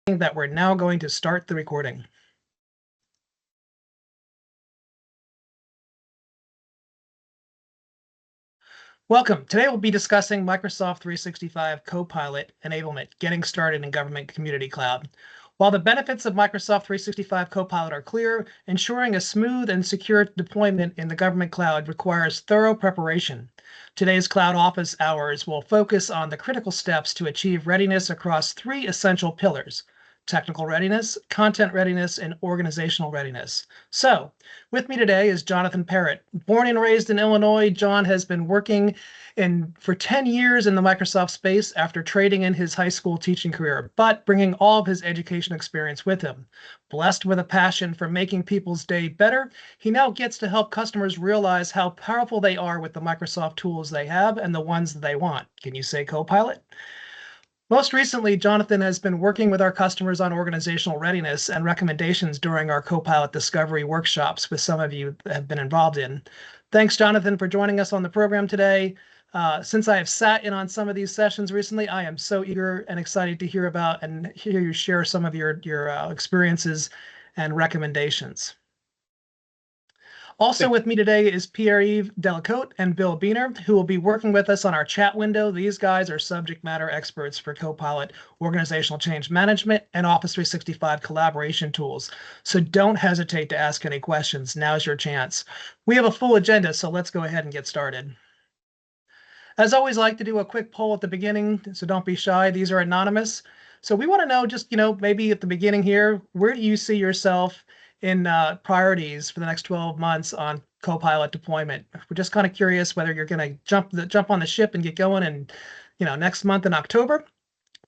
that we're now going to start the recording. Welcome. Today we'll be discussing Microsoft 365 Copilot Enablement, getting started in government community cloud. While the benefits of Microsoft 365 Copilot are clear, ensuring a smooth and secure deployment in the government cloud requires thorough preparation. Today's Cloud Office Hours will focus on the critical steps to achieve readiness across three essential pillars: technical readiness, content readiness, and organizational readiness. So, with me today is Jonathan Parrott. Born and raised in Illinois, John has been working for 10 years in the Microsoft space after trading in his high school teaching career, but bringing all of his education experience with him. Blessed with a passion for making people's day better, he now gets to help customers realize how powerful they are with the Microsoft tools they have and the ones that they want. Can you say Copilot? Most recently, Jonathan has been working with our customers on organizational readiness and recommendations during our Copilot Discovery workshops, which some of you have been involved in. Thanks, Jonathan, for joining us on the program today. Since I have sat in on some of these sessions recently, I am so eager and excited to hear about and hear you share some of your experiences and recommendations. Also with me today is Pierre-Yves Delacote and Bill Beener, who will be working with us on our chat window. These guys are subject matter experts for Copilot, organizational change management, and Office 365 collaboration tools. So don't hesitate to ask any questions. Now's your chance. We have a full agenda, so let's go ahead and get started. As always, I like to do a quick poll at the beginning, so don't be shy. These are anonymous. So we want to know, just, maybe at the beginning here, where do you see yourself in priorities for the next 12 months on Copilot deployment? We're just kind of curious whether you're going to jump on the ship and get going and, next month in October,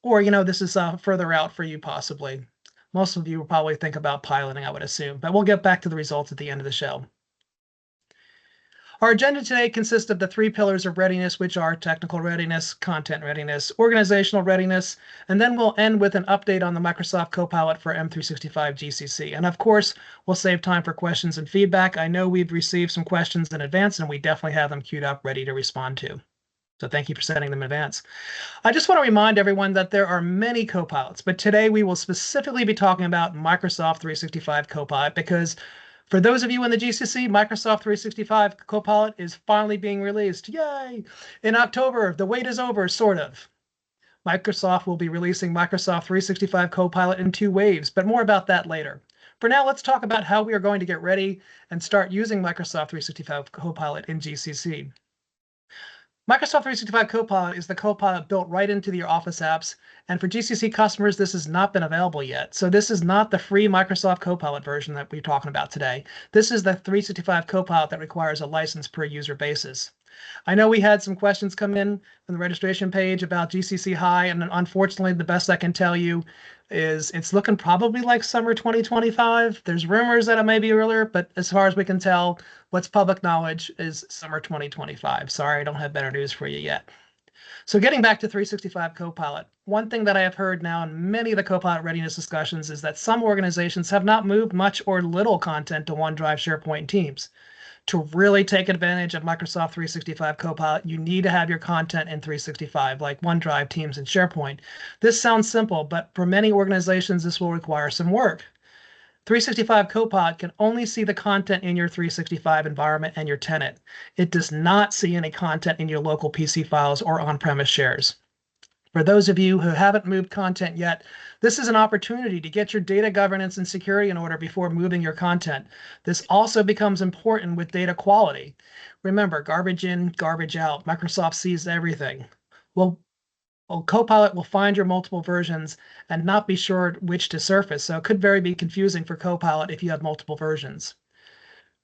or, this is further out for you possibly. Most of you will probably think about piloting, I would assume, but we'll get back to the results at the end of the show. Our agenda today consists of the three pillars of readiness, which are technical readiness, content readiness, organizational readiness, and then we'll end with an update on the Microsoft Copilot for M365 GCC. And of course, we'll save time for questions and feedback. I know we've received some questions in advance, and we definitely have them queued up, ready to respond to. So thank you for sending them in advance. I just want to remind everyone that there are many Copilots, but today we will specifically be talking about Microsoft 365 Copilot because for those of you in the GCC, Microsoft 365 Copilot is finally being released. Yay! In October, the wait is over, sort of. Microsoft will be releasing Microsoft 365 Copilot in 2 waves, but more about that later. For now, let's talk about how we are going to get ready and start using Microsoft 365 Copilot in GCC. Microsoft 365 Copilot is the Copilot built right into your Office apps, and for GCC customers, this has not been available yet. So this is not the free Microsoft Copilot version that we're talking about today. This is the 365 Copilot that requires a license per user basis. I know we had some questions come in from the registration page about GCC High, and unfortunately, the best I can tell you is it's looking probably like summer 2025. There's rumors that it may be earlier, but as far as we can tell, what's public knowledge is summer 2025. Sorry, I don't have better news for you yet. So getting back to 365 Copilot, one thing that I have heard now in many of the Copilot readiness discussions is that some organizations have not moved much or little content to OneDrive, SharePoint, and Teams. To really take advantage of Microsoft 365 Copilot, you need to have your content in 365, like OneDrive, Teams, and SharePoint. This sounds simple, but for many organizations, this will require some work. 365 Copilot can only see the content in your 365 environment and your tenant. It does not see any content in your local PC files or on-premise shares. For those of you who haven't moved content yet, this is an opportunity to get your data governance and security in order before moving your content. This also becomes important with data quality. Remember, garbage in, garbage out. Microsoft sees everything. Well, Copilot will find your multiple versions and not be sure which to surface, so it could very be confusing for Copilot if you have multiple versions.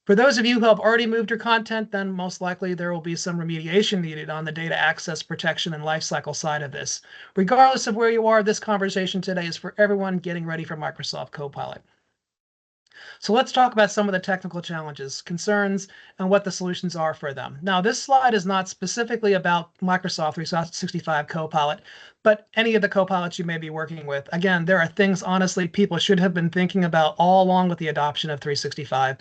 For those of you who have already moved your content, then most likely there will be some remediation needed on the data access protection and lifecycle side of this. Regardless of where you are, this conversation today is for everyone getting ready for Microsoft Copilot. So let's talk about some of the technical challenges, concerns, and what the solutions are for them. Now, this slide is not specifically about Microsoft 365 Copilot, but any of the Copilots you may be working with. Again, there are things, honestly, people should have been thinking about all along with the adoption of 365.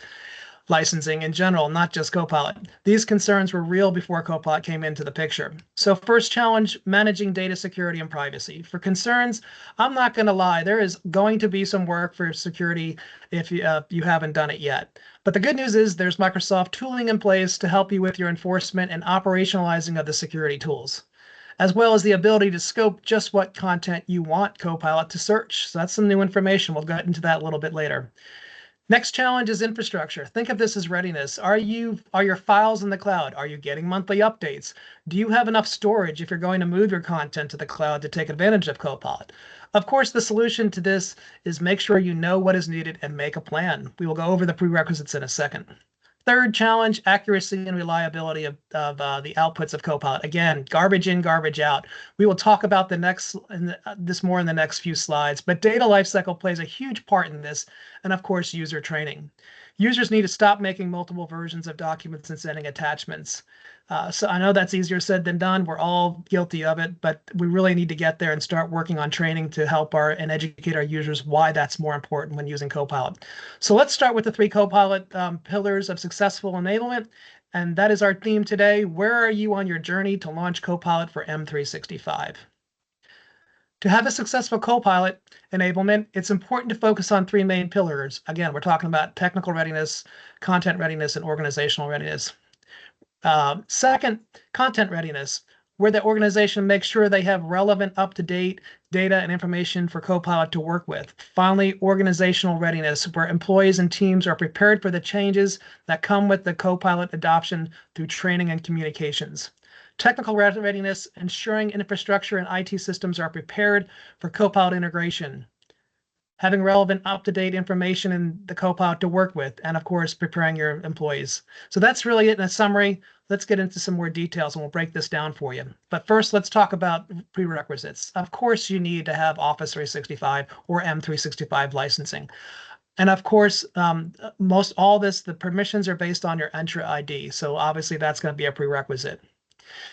licensing in general, not just Copilot. These concerns were real before Copilot came into the picture. So first challenge, managing data security and privacy. For concerns, I'm not going to lie, there is going to be some work for security if you haven't done it yet. But the good news is there's Microsoft tooling in place to help you with your enforcement and operationalizing of the security tools, as well as the ability to scope just what content you want Copilot to search. So that's some new information. We'll get into that a little bit later. Next challenge is infrastructure. Think of this as readiness. Are your files in the cloud? Are you getting monthly updates? Do you have enough storage if you're going to move your content to the cloud to take advantage of Copilot? Of course, the solution to this is make sure you know what is needed and make a plan. We will go over the prerequisites in a second. Third challenge, accuracy and reliability of the outputs of Copilot. Again, garbage in, garbage out. We will talk about this more in the next few slides, but data lifecycle plays a huge part in this, and of course, user training. Users need to stop making multiple versions of documents and sending attachments. So I know that's easier said than done. We're all guilty of it, but we really need to get there and start working on training to help and educate our users why that's more important when using Copilot. So let's start with the 3 Copilot pillars of successful enablement. And that is our theme today. Where are you on your journey to launch Copilot for M365? To have a successful Copilot enablement, it's important to focus on 3 main pillars. Again, we're talking about technical readiness, content readiness, and organizational readiness. Second, content readiness, where the organization makes sure they have relevant, up-to-date data and information for Copilot to work with. Finally, organizational readiness, where employees and teams are prepared for the changes that come with the Copilot adoption through training and communications. Technical readiness, ensuring infrastructure and IT systems are prepared for Copilot integration, having relevant up-to-date information in the Copilot to work with, and of course, preparing your employees. So that's really it in a summary. Let's get into some more details and we'll break this down for you. But first, let's talk about prerequisites. Of course, you need to have Office 365 or M365 licensing. And of course, the permissions are based on your Entra ID. So obviously that's going to be a prerequisite.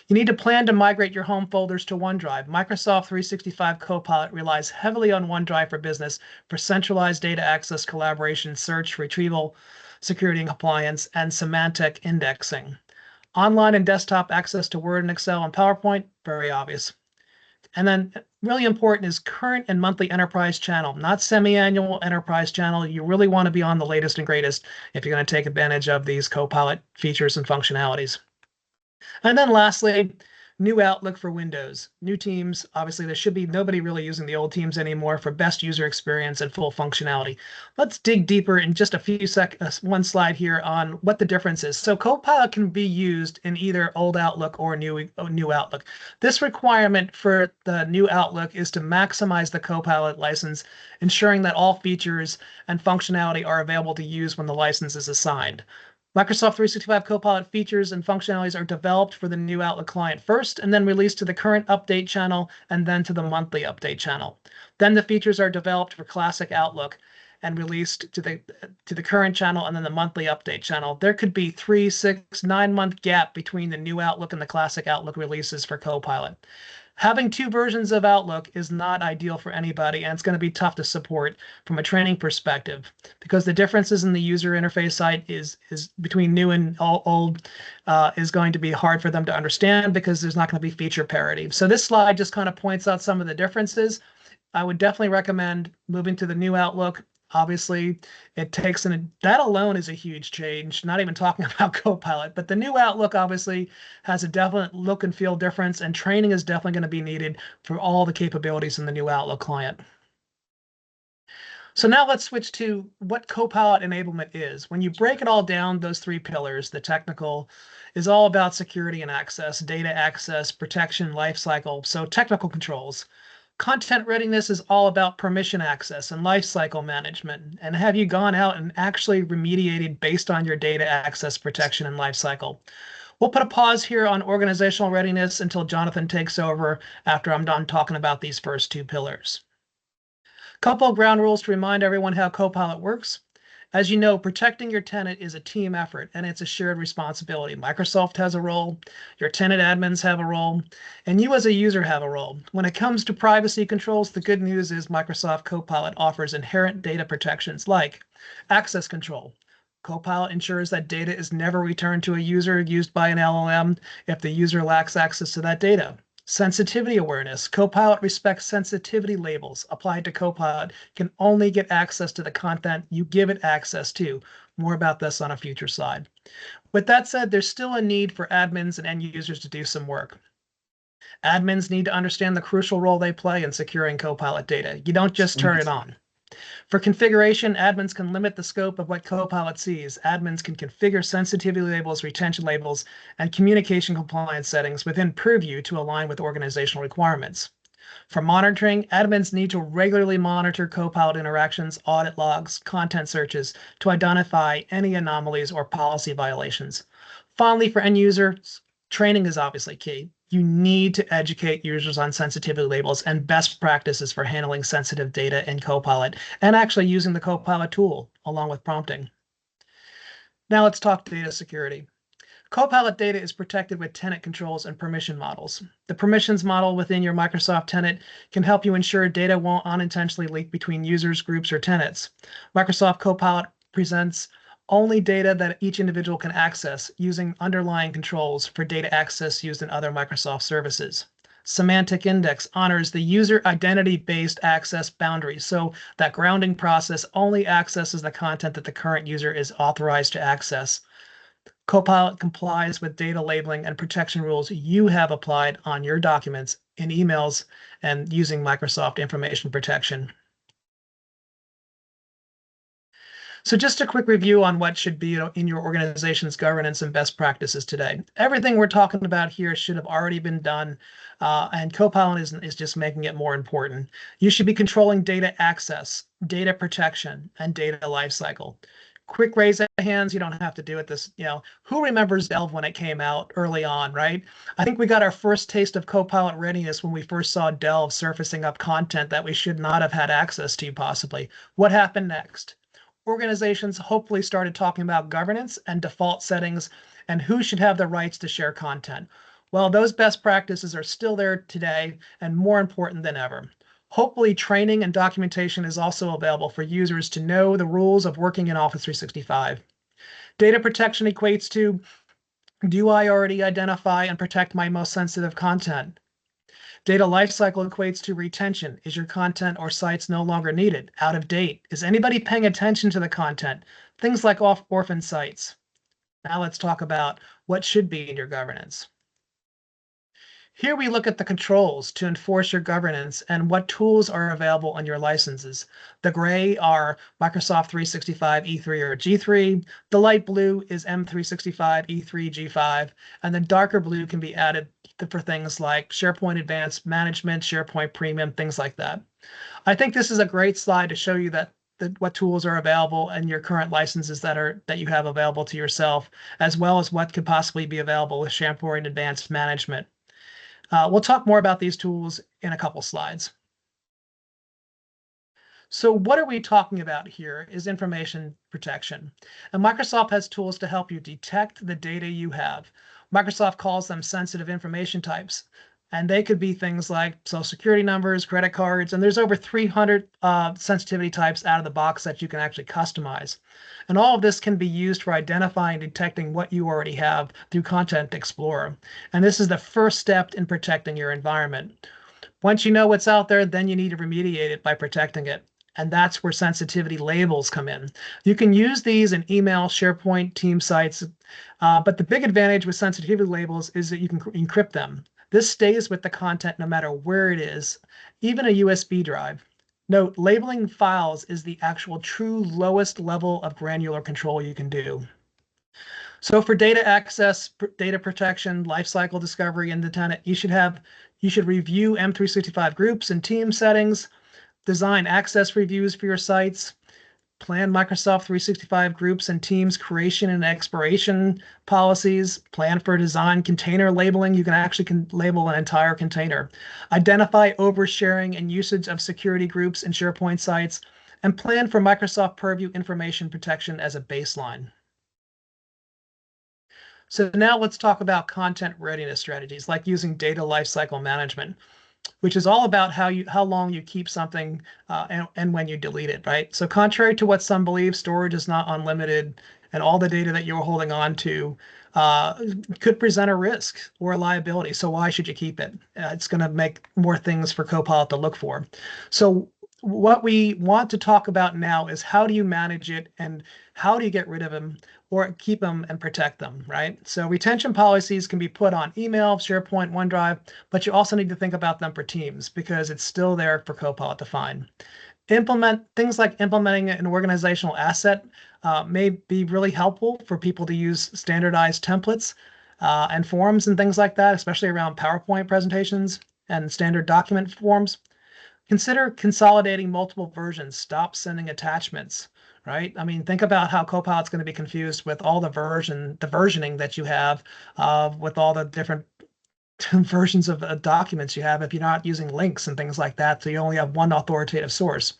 You need to plan to migrate your home folders to OneDrive. Microsoft 365 Copilot relies heavily on OneDrive for Business for centralized data access, collaboration, search, retrieval, security and compliance, and semantic indexing. Online and desktop access to Word and Excel and PowerPoint, very obvious. And then really important is current and monthly enterprise channel, not semi-annual enterprise channel. You really want to be on the latest and greatest if you're going to take advantage of these Copilot features and functionalities. And then lastly, new Outlook for Windows, new Teams. Obviously, there should be nobody really using the old Teams anymore for best user experience and full functionality. Let's dig deeper in just a few one slide here on what the difference is. So Copilot can be used in either old Outlook or new Outlook. This requirement for the new Outlook is to maximize the Copilot license, ensuring that all features and functionality are available to use when the license is assigned. Microsoft 365 Copilot features and functionalities are developed for the new Outlook client first, and then released to the current update channel, and then to the monthly update channel. Then the features are developed for classic Outlook and released to the current channel and then the monthly update channel. There could be 3, 6, 9-month gap between the new Outlook and the classic Outlook releases for Copilot. Having 2 versions of Outlook is not ideal for anybody, and it's going to be tough to support from a training perspective because the differences in the user interface side is between new and old is going to be hard for them to understand because there's not going to be feature parity. So this slide just kind of points out some of the differences. I would definitely recommend moving to the new Outlook. Obviously, that alone is a huge change, not even talking about Copilot, but the new Outlook obviously has a definite look and feel difference, and training is definitely going to be needed for all the capabilities in the new Outlook client. So now let's switch to what Copilot enablement is. When you break it all down, those 3 pillars, the technical is all about security and access, data access, protection, lifecycle, so technical controls. Content readiness is all about permission access and lifecycle management. And have you gone out and actually remediated based on your data access, protection, and lifecycle? We'll put a pause here on organizational readiness until Jonathan takes over after I'm done talking about these first 2 pillars. Couple of ground rules to remind everyone how Copilot works. As you know, protecting your tenant is a team effort, and it's a shared responsibility. Microsoft has a role, your tenant admins have a role, and you as a user have a role. When it comes to privacy controls, the good news is Microsoft Copilot offers inherent data protections like access control, Copilot ensures that data is never returned to a user used by an LLM if the user lacks access to that data. Sensitivity awareness. Copilot respects sensitivity labels applied to Copilot can only get access to the content you give it access to. More about this on a future slide. With that said, there's still a need for admins and end users to do some work. Admins need to understand the crucial role they play in securing Copilot data. You don't just turn it on. For configuration, admins can limit the scope of what Copilot sees. Admins can configure sensitivity labels, retention labels, and communication compliance settings within Purview to align with organizational requirements. For monitoring, admins need to regularly monitor Copilot interactions, audit logs, content searches to identify any anomalies or policy violations. Finally, for end users, training is obviously key. You need to educate users on sensitivity labels and best practices for handling sensitive data in Copilot and actually using the Copilot tool along with prompting. Now let's talk data security. Copilot data is protected with tenant controls and permission models. The permissions model within your Microsoft tenant can help you ensure data won't unintentionally leak between users, groups, or tenants. Microsoft Copilot presents only data that each individual can access using underlying controls for data access used in other Microsoft services. Semantic index honors the user identity-based access boundaries, so that grounding process only accesses the content that the current user is authorized to access. Copilot complies with data labeling and protection rules you have applied on your documents, in emails, and using Microsoft Information Protection. So just a quick review on what should be in your organization's governance and best practices today. Everything we're talking about here should have already been done, and Copilot is just making it more important. You should be controlling data access, data protection, and data lifecycle. Quick raise of hands, you don't have to do it this, who remembers Delve when it came out early on, right? I think we got our first taste of Copilot readiness when we first saw Delve surfacing up content that we should not have had access to possibly. What happened next? Organizations hopefully started talking about governance and default settings and who should have the rights to share content. Well, those best practices are still there today and more important than ever. Hopefully, training and documentation is also available for users to know the rules of working in Office 365. Data protection equates to, do I already identify and protect my most sensitive content? Data lifecycle equates to retention. Is your content or sites no longer needed, out of date? Is anybody paying attention to the content? Things like orphan sites. Now let's talk about what should be in your governance. Here we look at the controls to enforce your governance and what tools are available on your licenses. The gray are Microsoft 365 E3 or G3. The light blue is M365 E3 G5, and the darker blue can be added for things like SharePoint Advanced Management, SharePoint Premium, things like that. I think this is a great slide to show you what tools are available in your current licenses that you have available to yourself, as well as what could possibly be available with SharePoint Advanced Management. We'll talk more about these tools in a couple slides. So what are we talking about here is information protection. And Microsoft has tools to help you detect the data you have. Microsoft calls them sensitive information types. And they could be things like social security numbers, credit cards, and there's over 300 sensitivity types out of the box that you can actually customize. And all of this can be used for identifying and detecting what you already have through Content Explorer. And this is the first step in protecting your environment. Once you know what's out there, then you need to remediate it by protecting it. And that's where sensitivity labels come in. You can use these in email, SharePoint, team sites, but the big advantage with sensitivity labels is that you can encrypt them. This stays with the content no matter where it is, even a USB drive. Note, labeling files is the actual true lowest level of granular control you can do. So for data access, data protection, lifecycle discovery in the tenant, you should review M365 groups and team settings, design access reviews for your sites, plan Microsoft 365 groups and teams creation and expiration policies, plan for design container labeling. You can actually label an entire container. Identify oversharing and usage of security groups in SharePoint sites, and plan for Microsoft Purview information protection as a baseline. So now let's talk about content readiness strategies, like using data lifecycle management, which is all about how long you keep something and when you delete it, right? So contrary to what some believe, storage is not unlimited. and all the data that you're holding on to uh, could present a risk or a liability. So why should you keep it? It's going to make more things for Copilot to look for. So what we want to talk about now is how do you manage it and how do you get rid of them or keep them and protect them, right? So retention policies can be put on email, SharePoint, OneDrive, but you also need to think about them for Teams because it's still there for Copilot to find. Implement things like implementing an organizational asset may be really helpful for people to use standardized templates and forms and things like that, especially around PowerPoint presentations and standard document forms. Consider consolidating multiple versions. Stop sending attachments, right? I mean, think about how Copilot's going to be confused with all the versioning that you have with all the different versions of documents you have if you're not using links and things like that. So you only have one authoritative source.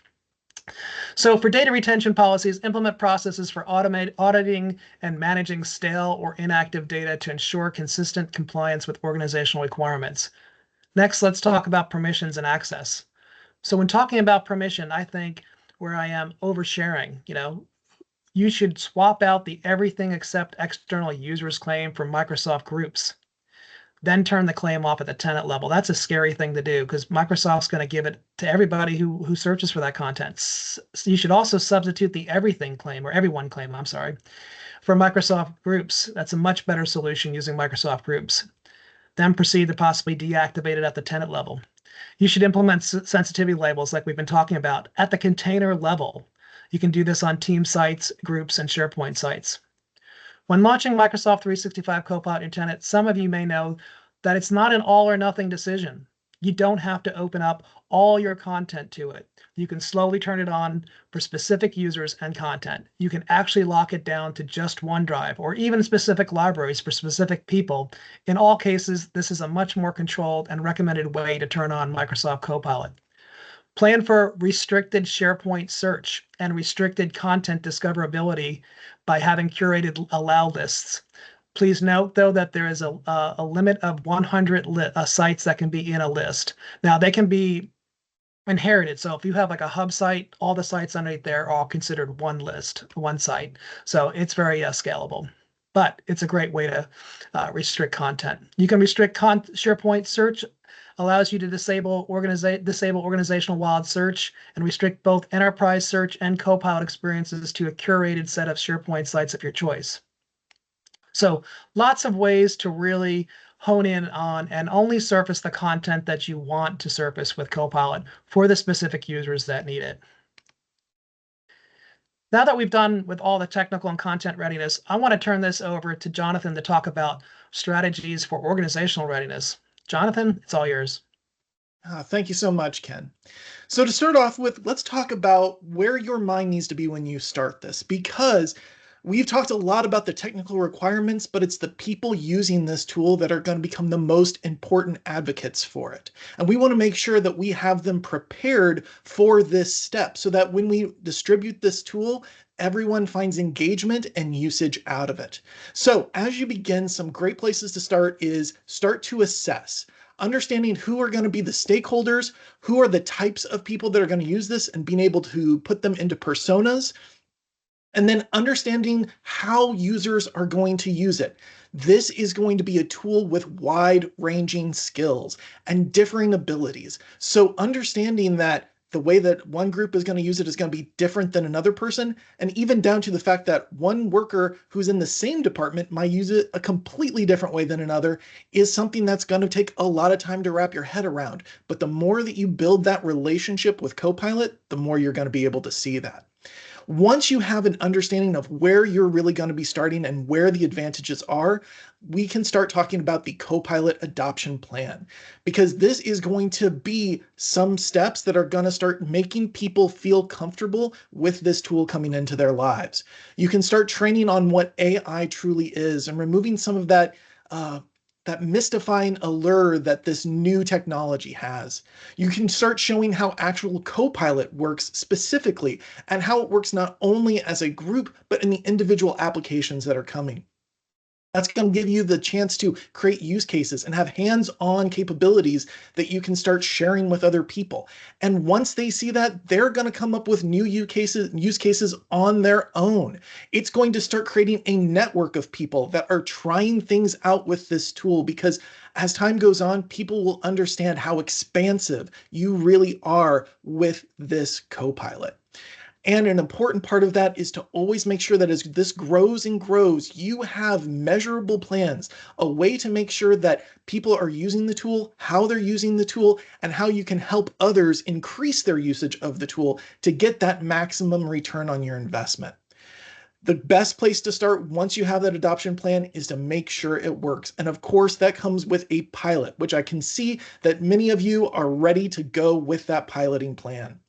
So for data retention policies, implement processes for auditing and managing stale or inactive data to ensure consistent compliance with organizational requirements. Next, let's talk about permissions and access. So when talking about permission, I think where I am oversharing, you should swap out the everything except external users claim for Microsoft groups. Then turn the claim off at the tenant level. That's a scary thing to do because Microsoft's going to give it to everybody who searches for that content. So you should also substitute the everything claim or everyone claim, I'm sorry, for Microsoft groups. That's a much better solution using Microsoft groups. Then proceed to possibly deactivate it at the tenant level. You should implement sensitivity labels like we've been talking about at the container level. You can do this on team sites, groups, and SharePoint sites. When launching Microsoft 365 Copilot in tenant, some of you may know that it's not an all or nothing decision. You don't have to open up all your content to it. You can slowly turn it on for specific users and content. You can actually lock it down to just OneDrive or even specific libraries for specific people. In all cases, this is a much more controlled and recommended way to turn on Microsoft Copilot. Plan for restricted SharePoint search and restricted content discoverability by having curated allow lists. Please note, though, that there is a limit of 100 sites that can be in a list. Now, they can be inherited. So if you have like a hub site, all the sites underneath there are all considered one list, one site. So it's very scalable. But it's a great way to restrict content. You can restrict SharePoint search, allows you to disable organizational wild search and restrict both enterprise search and Copilot experiences to a curated set of SharePoint sites of your choice. So lots of ways to really hone in on and only surface the content that you want to surface with Copilot for the specific users that need it. Now that we've done with all the technical and content readiness, I want to turn this over to Jonathan to talk about strategies for organizational readiness. Jonathan, it's all yours. Thank you so much, Ken. So to start off with, let's talk about where your mind needs to be when you start this, because we've talked a lot about the technical requirements, but it's the people using this tool that are going to become the most important advocates for it. And we want to make sure that we have them prepared for this step so that when we distribute this tool, everyone finds engagement and usage out of it. So as you begin, some great places to start is start to assess. Understanding who are going to be the stakeholders, who are the types of people that are going to use this and being able to put them into personas, and then understanding how users are going to use it. This is going to be a tool with wide-ranging skills and differing abilities. So understanding that the way that one group is going to use it is going to be different than another person, and even down to the fact that one worker who's in the same department might use it a completely different way than another is something that's going to take a lot of time to wrap your head around. But the more that you build that relationship with Copilot, the more you're going to be able to see that. Once you have an understanding of where you're really going to be starting and where the advantages are, we can start talking about the Copilot adoption plan, because this is going to be some steps that are going to start making people feel comfortable with this tool coming into their lives. You can start training on what AI truly is and removing some of that mystifying allure that this new technology has. You can start showing how actual Copilot works specifically and how it works not only as a group, but in the individual applications that are coming. That's going to give you the chance to create use cases and have hands-on capabilities that you can start sharing with other people. And once they see that, they're going to come up with new use cases on their own. It's going to start creating a network of people that are trying things out with this tool, because as time goes on, people will understand how expansive you really are with this Copilot. And an important part of that is to always make sure that as this grows and grows, you have measurable plans, a way to make sure that people are using the tool, how they're using the tool, and how you can help others increase their usage of the tool to get that maximum return on your investment. The best place to start once you have that adoption plan is to make sure it works. And of course, that comes with a pilot, which I can see that many of you are ready to go with that piloting plan.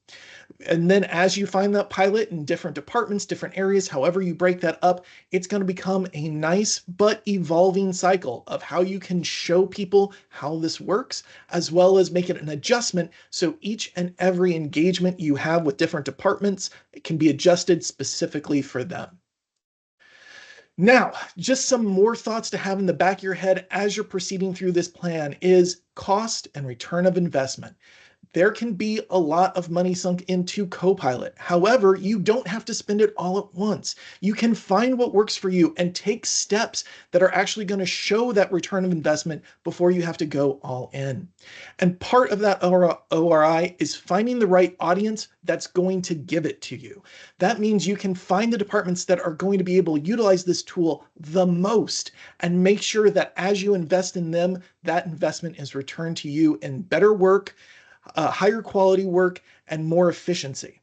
And then as you find that pilot in different departments, different areas, however you break that up, it's going to become a nice but evolving cycle of how you can show people how this works, as well as make it an adjustment so each and every engagement you have with different departments can be adjusted specifically for them. Now, just some more thoughts to have in the back of your head as you're proceeding through this plan is cost and return of investment. There can be a lot of money sunk into Copilot. However, you don't have to spend it all at once. You can find what works for you and take steps that are actually going to show that return of investment before you have to go all in. And part of that ORI is finding the right audience that's going to give it to you. That means you can find the departments that are going to be able to utilize this tool the most and make sure that as you invest in them, that investment is returned to you in better work, higher quality work, and more efficiency.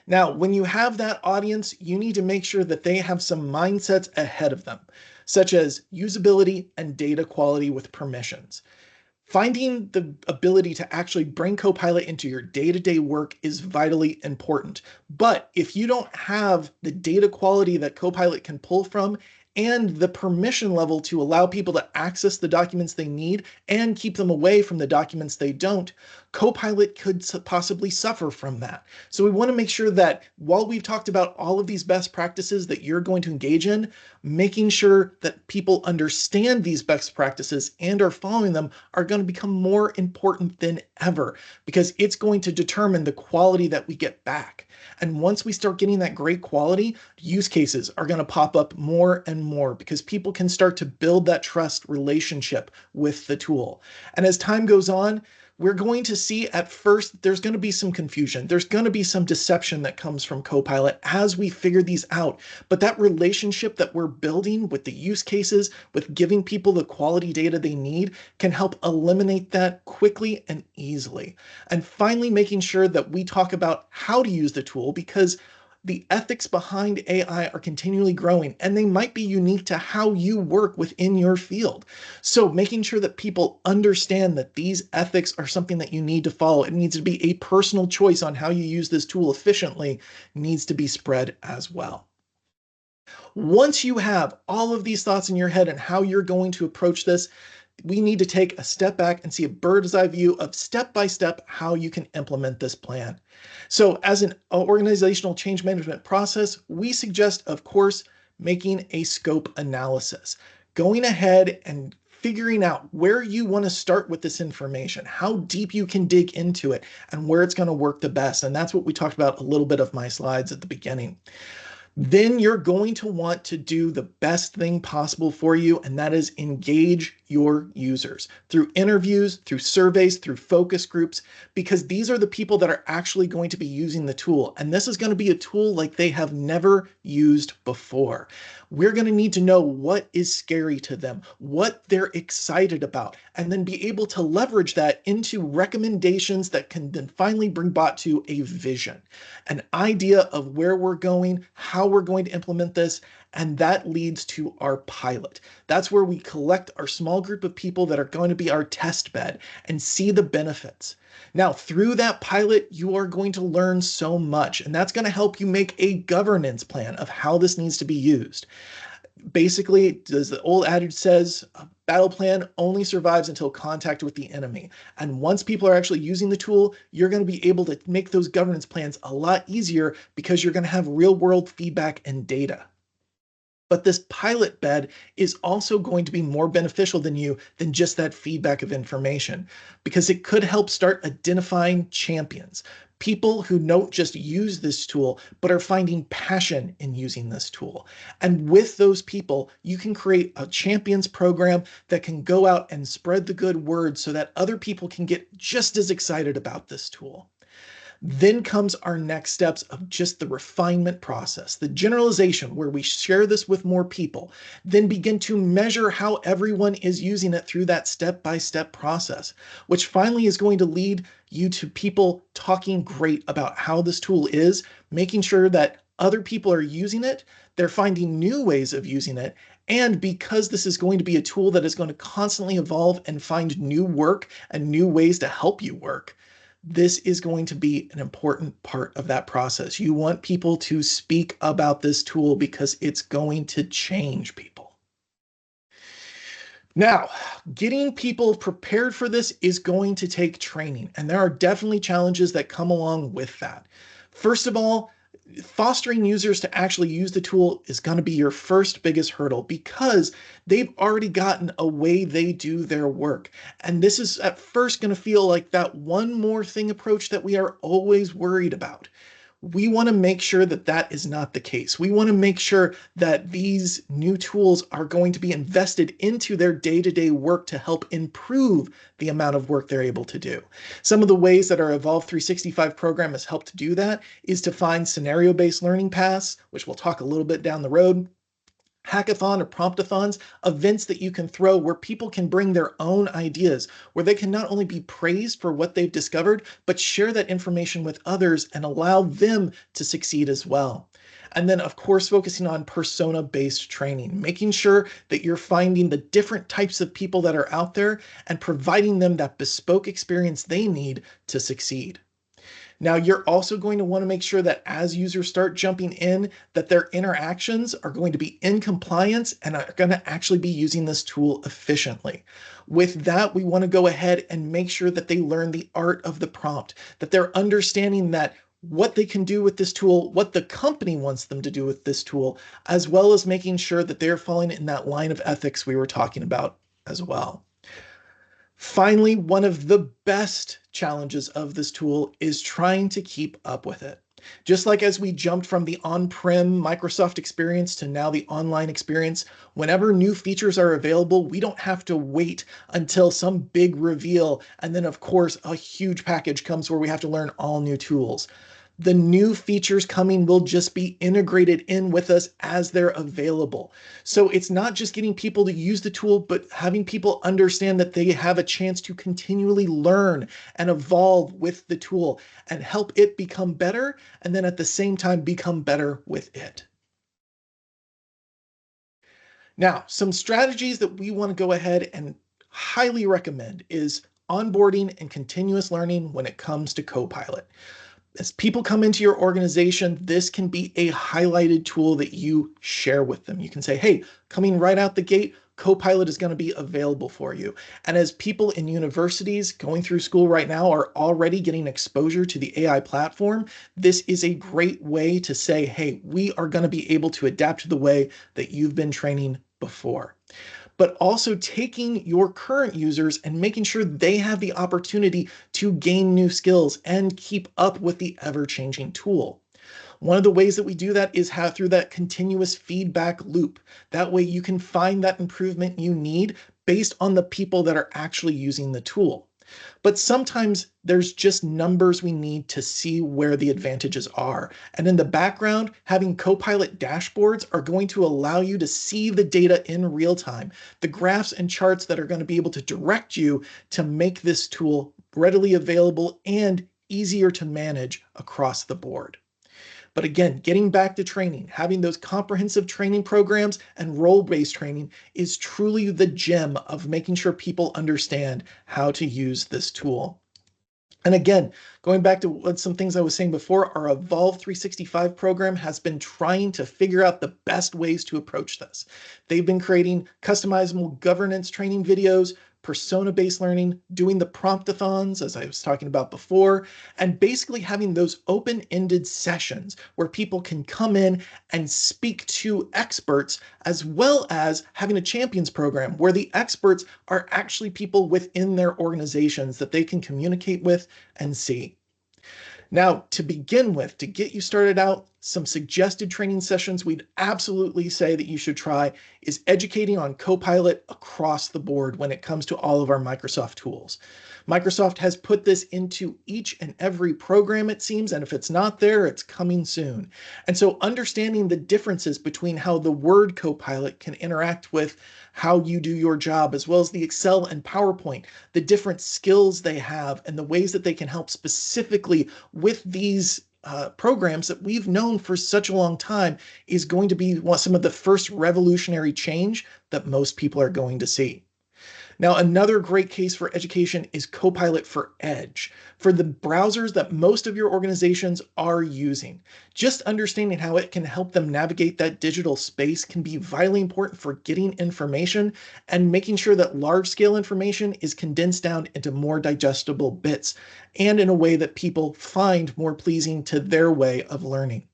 Now, when you have that audience, you need to make sure that they have some mindsets ahead of them, such as usability and data quality with permissions. Finding the ability to actually bring Copilot into your day-to-day work is vitally important. But if you don't have the data quality that Copilot can pull from and the permission level to allow people to access the documents they need and keep them away from the documents they don't, Copilot could possibly suffer from that. So we want to make sure that while we've talked about all of these best practices that you're going to engage in, making sure that people understand these best practices and are following them are going to become more important than ever, because it's going to determine the quality that we get back. And once we start getting that great quality, use cases are going to pop up more and more because people can start to build that trust relationship with the tool. And as time goes on, we're going to see at first there's going to be some confusion. There's going to be some deception that comes from Copilot as we figure these out. But that relationship that we're building with the use cases, with giving people the quality data they need, can help eliminate that quickly and easily. And finally, making sure that we talk about how to use the tool, because the ethics behind AI are continually growing, and they might be unique to how you work within your field. So making sure that people understand that these ethics are something that you need to follow. It needs to be a personal choice on how you use this tool efficiently, needs to be spread as well. Once you have all of these thoughts in your head and how you're going to approach this, we need to take a step back and see a bird's eye view of step by step how you can implement this plan. So as an organizational change management process, we suggest, of course, making a scope analysis, going ahead and figuring out where you want to start with this information, how deep you can dig into it, and where it's going to work the best. And that's what we talked about a little bit of my slides at the beginning. Then you're going to want to do the best thing possible for you, and that is engage your users through interviews, through surveys, through focus groups, because these are the people that are actually going to be using the tool. And this is going to be a tool like they have never used before. We're going to need to know what is scary to them, what they're excited about, and then be able to leverage that into recommendations that can then finally bring bot to a vision, an idea of where we're going, how we're going to implement this, and that leads to our pilot. That's where we collect our small group of people that are going to be our test bed and see the benefits. Now, through that pilot, you are going to learn so much, and that's going to help you make a governance plan of how this needs to be used. Basically, as the old adage says, a battle plan only survives until contact with the enemy. And once people are actually using the tool, you're going to be able to make those governance plans a lot easier because you're going to have real world feedback and data. But this pilot bed is also going to be more beneficial than just that feedback of information, because it could help start identifying champions, people who don't just use this tool, but are finding passion in using this tool. And with those people, you can create a champions program that can go out and spread the good word so that other people can get just as excited about this tool. Then comes our next steps of just the refinement process, the generalization where we share this with more people, then begin to measure how everyone is using it through that step-by-step process, which finally is going to lead you to people talking great about how this tool is, making sure that other people are using it, they're finding new ways of using it, and because this is going to be a tool that is going to constantly evolve and find new work and new ways to help you work, this is going to be an important part of that process. You want people to speak about this tool because it's going to change people. Now, getting people prepared for this is going to take training, and there are definitely challenges that come along with that. First of all, fostering users to actually use the tool is going to be your first biggest hurdle because they've already gotten a way they do their work. And this is at first going to feel like that one more thing approach that we are always worried about. We want to make sure that that is not the case. We want to make sure that these new tools are going to be invested into their day-to-day work to help improve the amount of work they're able to do. Some of the ways that our Evolve 365 program has helped to do that is to find scenario-based learning paths, which we'll talk a little bit down the road, hackathon or promptathons, events that you can throw where people can bring their own ideas, where they can not only be praised for what they've discovered, but share that information with others and allow them to succeed as well. And then, of course, focusing on persona-based training, making sure that you're finding the different types of people that are out there and providing them that bespoke experience they need to succeed. Now, you're also going to want to make sure that as users start jumping in, that their interactions are going to be in compliance and are going to actually be using this tool efficiently. With that, we want to go ahead and make sure that they learn the art of the prompt, that they're understanding that what they can do with this tool, what the company wants them to do with this tool, as well as making sure that they're falling in that line of ethics we were talking about as well. Finally, one of the best challenges of this tool is trying to keep up with it. Just like as we jumped from the on-prem Microsoft experience to now the online experience, whenever new features are available, we don't have to wait until some big reveal. And then, of course, a huge package comes where we have to learn all new tools. The new features coming will just be integrated in with us as they're available. So it's not just getting people to use the tool, but having people understand that they have a chance to continually learn and evolve with the tool and help it become better, and then at the same time become better with it. Now, some strategies that we want to go ahead and highly recommend is onboarding and continuous learning when it comes to Copilot. As people come into your organization, this can be a highlighted tool that you share with them. You can say, hey, coming right out the gate, Copilot is going to be available for you. And as people in universities going through school right now are already getting exposure to the AI platform, this is a great way to say, hey, we are going to be able to adapt to the way that you've been training before. But also taking your current users and making sure they have the opportunity to gain new skills and keep up with the ever-changing tool. One of the ways that we do that is through that continuous feedback loop. That way you can find that improvement you need based on the people that are actually using the tool. But sometimes there's just numbers we need to see where the advantages are. And in the background, having Copilot dashboards are going to allow you to see the data in real time, the graphs and charts that are going to be able to direct you to make this tool readily available and easier to manage across the board. But again, getting back to training, having those comprehensive training programs and role-based training is truly the gem of making sure people understand how to use this tool. And again, going back to some things I was saying before, our Evolve 365 program has been trying to figure out the best ways to approach this. They've been creating customizable governance training videos, persona-based learning, doing the promptathons, as I was talking about before, and basically having those open-ended sessions where people can come in and speak to experts, as well as having a champions program where the experts are actually people within their organizations that they can communicate with and see. Now, to begin with, to get you started out, some suggested training sessions we'd absolutely say that you should try is educating on Copilot across the board when it comes to all of our Microsoft tools. Microsoft has put this into each and every program, it seems, and if it's not there, it's coming soon. And so understanding the differences between how the Word Copilot can interact with how you do your job, as well as the Excel and PowerPoint, the different skills they have, and the ways that they can help specifically with these programs that we've known for such a long time is going to be some of the first revolutionary change that most people are going to see. Now, another great case for education is Copilot for Edge, for the browsers that most of your organizations are using. Just understanding how it can help them navigate that digital space can be vitally important for getting information and making sure that large-scale information is condensed down into more digestible bits and in a way that people find more pleasing to their way of learning.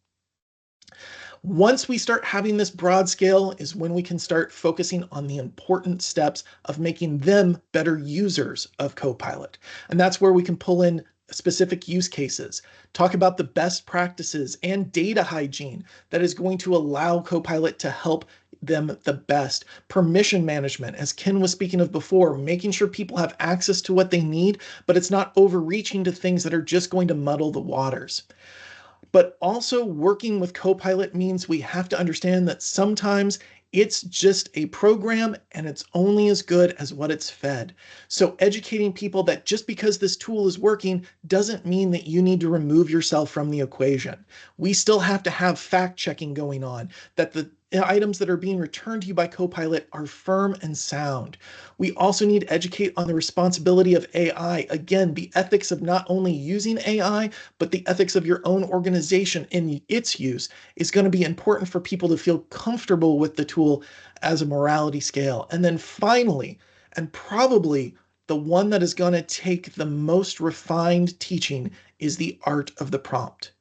Once we start having this broad scale is when we can start focusing on the important steps of making them better users of Copilot. And that's where we can pull in specific use cases, talk about the best practices and data hygiene that is going to allow Copilot to help them the best. Permission management, as Ken was speaking of before, making sure people have access to what they need, but it's not overreaching to things that are just going to muddle the waters. But also working with Copilot means we have to understand that sometimes it's just a program and it's only as good as what it's fed. So educating people that just because this tool is working doesn't mean that you need to remove yourself from the equation. We still have to have fact checking going on, that the items that are being returned to you by Copilot are firm and sound. We also need to educate on the responsibility of AI. Again, the ethics of not only using AI, but the ethics of your own organization in its use is going to be important for people to feel comfortable with the tool as a morality scale. And then finally, and probably the one that is going to take the most refined teaching, is the art of the prompt.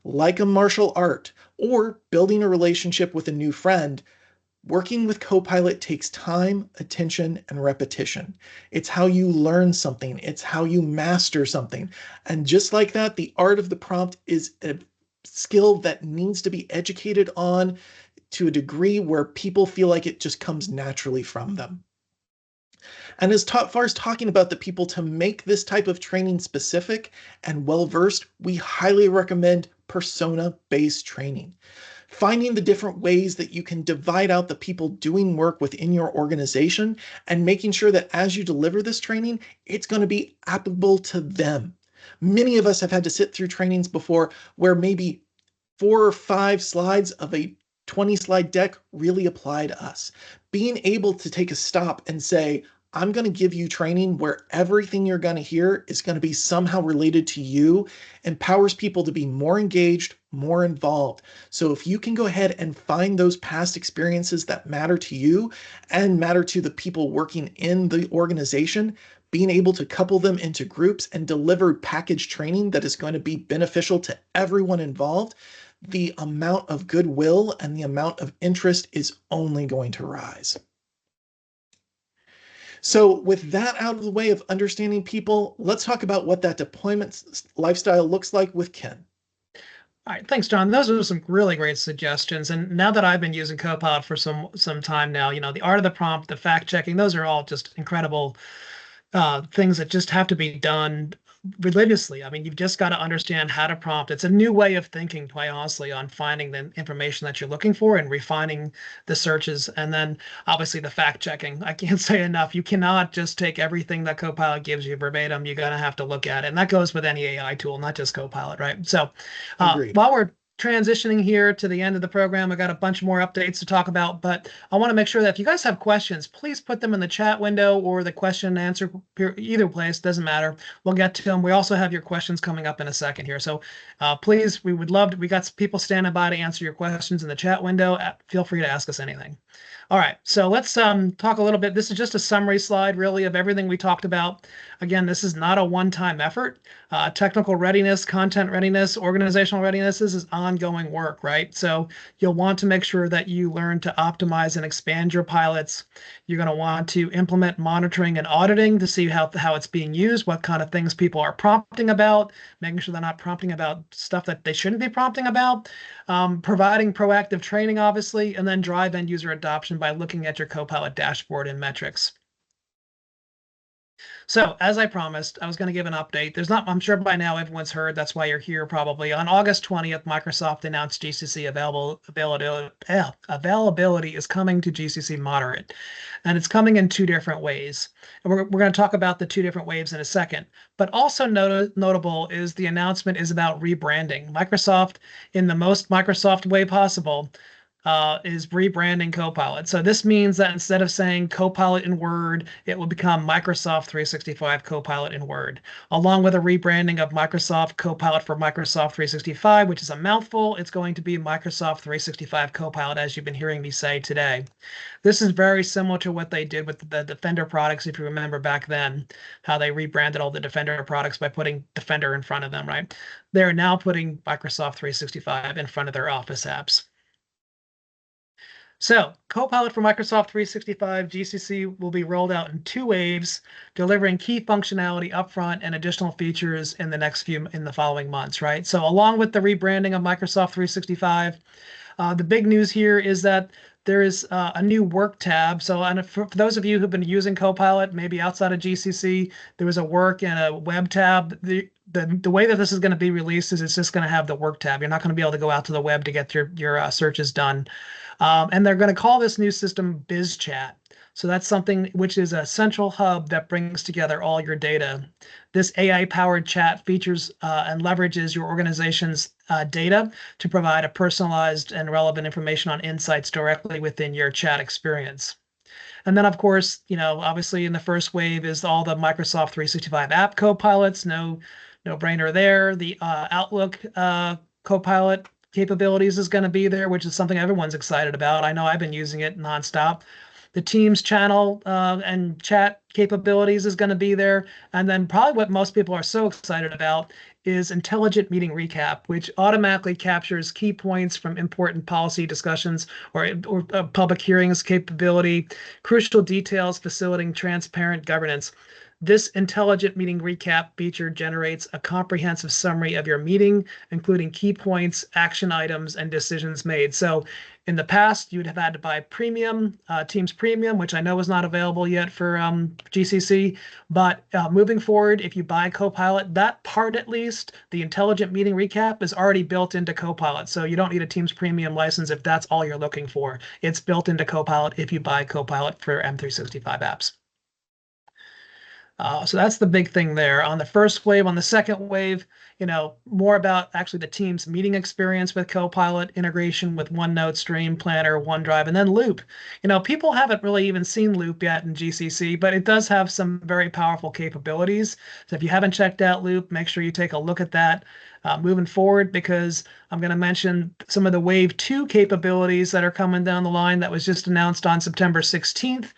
Like a martial art or building a relationship with a new friend, working with Copilot takes time, attention, and repetition. It's how you learn something. It's how you master something. And just like that, the art of the prompt is a skill that needs to be educated on to a degree where people feel like it just comes naturally from them. And as far as talking about the people to make this type of training specific and well-versed, we highly recommend persona-based training. Finding the different ways that you can divide out the people doing work within your organization and making sure that as you deliver this training, it's going to be applicable to them. Many of us have had to sit through trainings before where maybe 4 or 5 slides of a 20-slide deck really apply to us. Being able to take a stop and say, I'm going to give you training where everything you're going to hear is going to be somehow related to you, empowers people to be more engaged, more involved. So if you can go ahead and find those past experiences that matter to you and matter to the people working in the organization, being able to couple them into groups and deliver package training that is going to be beneficial to everyone involved, the amount of goodwill and the amount of interest is only going to rise. So with that out of the way of understanding people, let's talk about what that deployment lifestyle looks like with Ken. All right, thanks, John. Those are some really great suggestions. And now that I've been using Copilot for some time now, the art of the prompt, the fact checking, those are all just incredible things that just have to be done religiously. I mean, you've just got to understand how to prompt. It's a new way of thinking, quite honestly, on finding the information that you're looking for and refining the searches. And then obviously the fact checking. I can't say enough. You cannot just take everything that Copilot gives you verbatim. You're going to have to look at it. And that goes with any AI tool, not just Copilot, right? So while we're transitioning here to the end of the program, I got a bunch more updates to talk about, but I want to make sure that if you guys have questions, please put them in the chat window or the question and answer, either place, doesn't matter. We'll get to them. We also have your questions coming up in a second here. So please, we would love to, we got people standing by to answer your questions in the chat window. Feel free to ask us anything. All right, so let's talk a little bit. This is just a summary slide, really, of everything we talked about. Again, this is not a one-time effort. Technical readiness, content readiness, organizational readiness, this is ongoing work, right? So you'll want to make sure that you learn to optimize and expand your pilots. You're going to want to implement monitoring and auditing to see how it's being used, what kind of things people are prompting about, making sure they're not prompting about stuff that they shouldn't be prompting about, providing proactive training, obviously, and then drive end user adoption by looking at your Copilot dashboard and metrics. So, as I promised, I was going to give an update. I'm sure by now everyone's heard, that's why you're here probably. On August 20th, Microsoft announced GCC availability is coming to GCC moderate, and it's coming in two different ways. And we're going to talk about the two different waves in a second. But also notable is the announcement is about rebranding. Microsoft, in the most Microsoft way possible, is rebranding Copilot. So this means that instead of saying Copilot in Word, it will become Microsoft 365 Copilot in Word, along with a rebranding of Microsoft Copilot for Microsoft 365, which is a mouthful. It's going to be Microsoft 365 Copilot, as you've been hearing me say today. This is very similar to what they did with the Defender products, if you remember back then, how they rebranded all the Defender products by putting Defender in front of them, right? They're now putting Microsoft 365 in front of their Office apps. So, Copilot for Microsoft 365 GCC will be rolled out in two waves, delivering key functionality upfront and additional features in the following months, right? So, along with the rebranding of Microsoft 365, the big news here is that there is a new work tab. So, and for those of you who've been using Copilot, maybe outside of GCC, there was a work and a web tab. The way that this is going to be released is it's just going to have the work tab. You're not going to be able to go out to the web to get your searches done. And they're going to call this new system BizChat. So that's something which is a central hub that brings together all your data. This AI-powered chat features and leverages your organization's data to provide a personalized and relevant information on insights directly within your chat experience. And then, of course, obviously in the first wave is all the Microsoft 365 app copilots. No brainer there. The Outlook Copilot capabilities is going to be there, which is something everyone's excited about. I know I've been using it nonstop. The Teams channel and chat capabilities is going to be there. And then probably what most people are so excited about is intelligent meeting recap, which automatically captures key points from important policy discussions or public hearings capability, crucial details facilitating transparent governance. This intelligent meeting recap feature generates a comprehensive summary of your meeting, including key points, action items, and decisions made. So in the past, you'd have had to buy premium, Teams Premium, which I know is not available yet for GCC. But moving forward, if you buy Copilot, that part at least, the intelligent meeting recap, is already built into Copilot. So you don't need a Teams Premium license if that's all you're looking for. It's built into Copilot if you buy Copilot for M365 apps. So that's the big thing there. On the first wave, on the second wave, more about actually the Teams meeting experience with Copilot, integration with OneNote, Stream, Planner, OneDrive, and then Loop. People haven't really even seen Loop yet in GCC, but it does have some very powerful capabilities. So if you haven't checked out Loop, make sure you take a look at that moving forward, because I'm going to mention some of the Wave 2 capabilities that are coming down the line that was just announced on September 16th.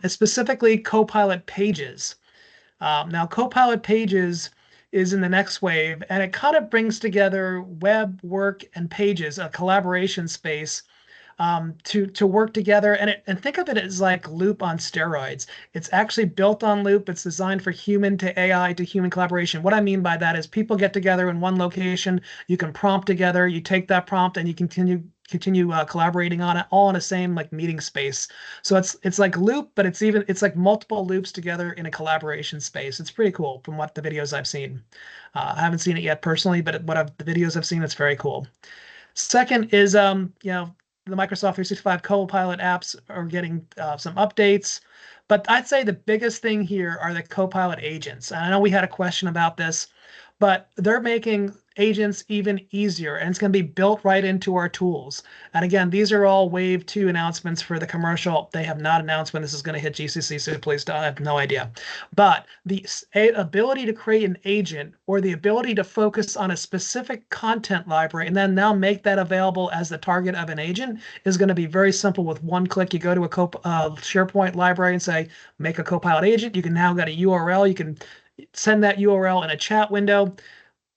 Specifically Copilot Pages. Now, Copilot Pages is in the next wave, and it kind of brings together web, work, and pages, a collaboration space to work together. And think of it as like Loop on steroids. It's actually built on Loop. It's designed for human to AI to human collaboration. What I mean by that is people get together in one location. You can prompt together. You take that prompt and you continue collaborating on it, all in the same meeting space. So it's like Loop, but it's like multiple loops together in a collaboration space. It's pretty cool from what the videos I've seen. I haven't seen it yet personally, but the videos I've seen, it's very cool. Second is the Microsoft 365 Copilot apps are getting some updates. But I'd say the biggest thing here are the Copilot agents. And I know we had a question about this, but they're making agents even easier, and it's going to be built right into our tools. And again, these are all Wave 2 announcements for the commercial. They have not announced when this is going to hit GCC, so please don't, I have no idea. But the ability to create an agent or the ability to focus on a specific content library and then now make that available as the target of an agent is going to be very simple. With one click, you go to a SharePoint library and say, make a Copilot agent. You can now get a URL. You can send that URL in a chat window.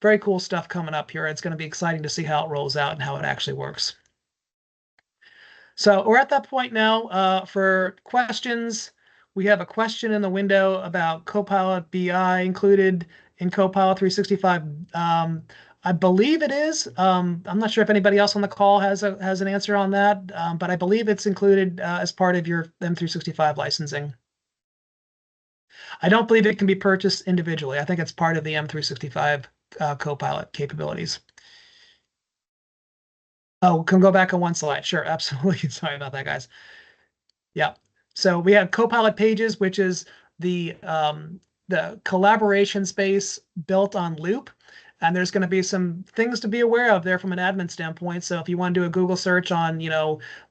Very cool stuff coming up here. It's going to be exciting to see how it rolls out and how it actually works. So we're at that point now for questions. We have a question in the window about Copilot BI included in Copilot 365. I believe it is. I'm not sure if anybody else on the call has an answer on that, but I believe it's included as part of your M365 licensing. I don't believe it can be purchased individually. I think it's part of the M365 Copilot capabilities. Oh, can go back on one slide. Sure, absolutely. Sorry about that, guys. Yeah. So we have Copilot Pages, which is the collaboration space built on Loop. And there's going to be some things to be aware of there from an admin standpoint. So if you want to do a Google search on,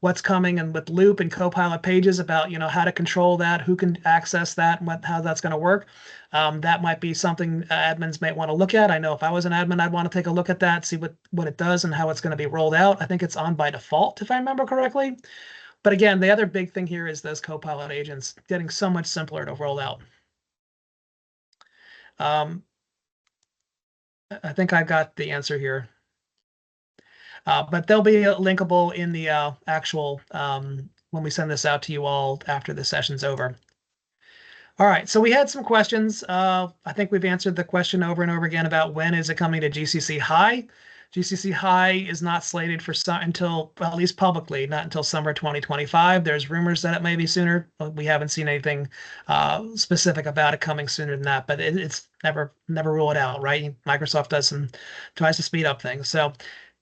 what's coming and with Loop and Copilot Pages about, how to control that, who can access that, and how that's going to work, that might be something admins might want to look at. I know if I was an admin, I'd want to take a look at that, see what it does and how it's going to be rolled out. I think it's on by default, if I remember correctly. But again, the other big thing here is those Copilot agents getting so much simpler to roll out. I think I got the answer here. But they'll be linkable in the actual, when we send this out to you all after the session's over. All right, so we had some questions. I think we've answered the question over and over again about when is it coming to GCC High. GCC High is not slated for until, well, at least publicly, not until summer 2025. There's rumors that it may be sooner. We haven't seen anything specific about it coming sooner than that, but it's never rule it out, right? Microsoft tries to speed up things. So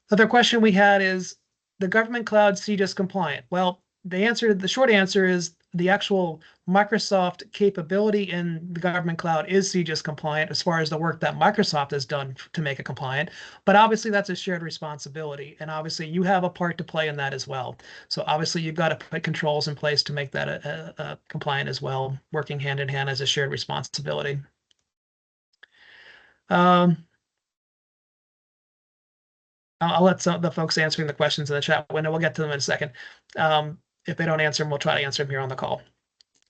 the other question we had is the government cloud CGIS compliant? Well, the short answer is the actual Microsoft capability in the government cloud is CGIS compliant as far as the work that Microsoft has done to make it compliant. But obviously that's a shared responsibility. And obviously you have a part to play in that as well. So obviously you've got to put controls in place to make that compliant as well, working hand in hand as a shared responsibility. I'll let the folks answering the questions in the chat window. We'll get to them in a second. If they don't answer them, we'll try to answer them here on the call.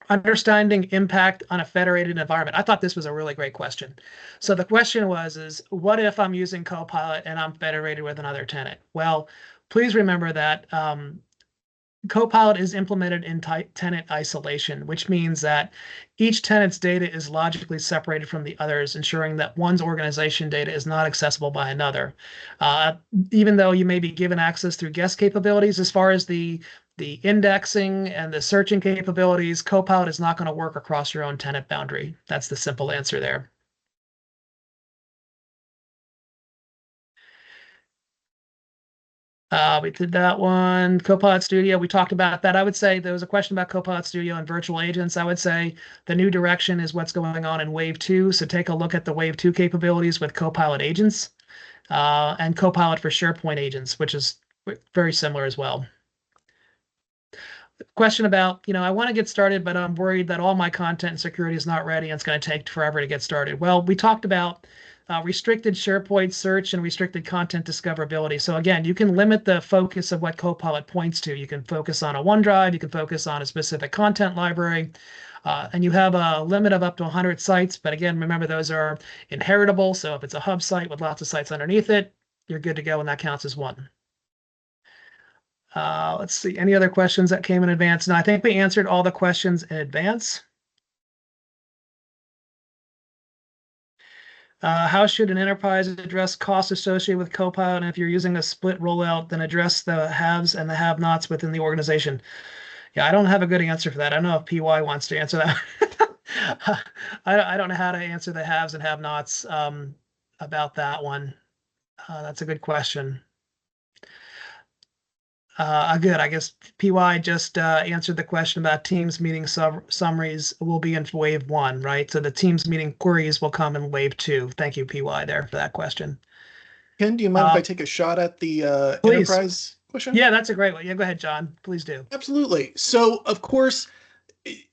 Understanding impact on a federated environment. I thought this was a really great question. So the question is what if I'm using Copilot and I'm federated with another tenant? Well, please remember that Copilot is implemented in tenant isolation, which means that each tenant's data is logically separated from the others, ensuring that one's organization data is not accessible by another. Even though you may be given access through guest capabilities, as far as the indexing and the searching capabilities, Copilot is not going to work across your own tenant boundary. That's the simple answer there. We did that one. Copilot Studio, we talked about that. I would say there was a question about Copilot Studio and virtual agents. I would say the new direction is what's going on in Wave 2. So take a look at the Wave 2 capabilities with Copilot agents and Copilot for SharePoint agents, which is very similar as well. Question about, I want to get started, but I'm worried that all my content and security is not ready and it's going to take forever to get started. Well, we talked about restricted SharePoint search and restricted content discoverability. So again, you can limit the focus of what Copilot points to. You can focus on a OneDrive, you can focus on a specific content library, and you have a limit of up to 100 sites. But again, remember those are inheritable. So if it's a hub site with lots of sites underneath it, you're good to go and that counts as one. Let's see, any other questions that came in advance? No, I think we answered all the questions in advance. How should an enterprise address costs associated with Copilot? And if you're using a split rollout, then address the haves and the have-nots within the organization. Yeah, I don't have a good answer for that. I don't know if PY wants to answer that. I don't know how to answer the haves and have-nots about that one. That's a good question. Good. I guess PY just answered the question about Teams meeting summaries will be in Wave 1, right? So the Teams meeting queries will come in Wave 2. Thank you, PY, there for that question. Ken, do you mind if I take a shot at the Please. enterprise question? Yeah, that's a great one. Yeah, go ahead, John. Please do. Absolutely. So, of course,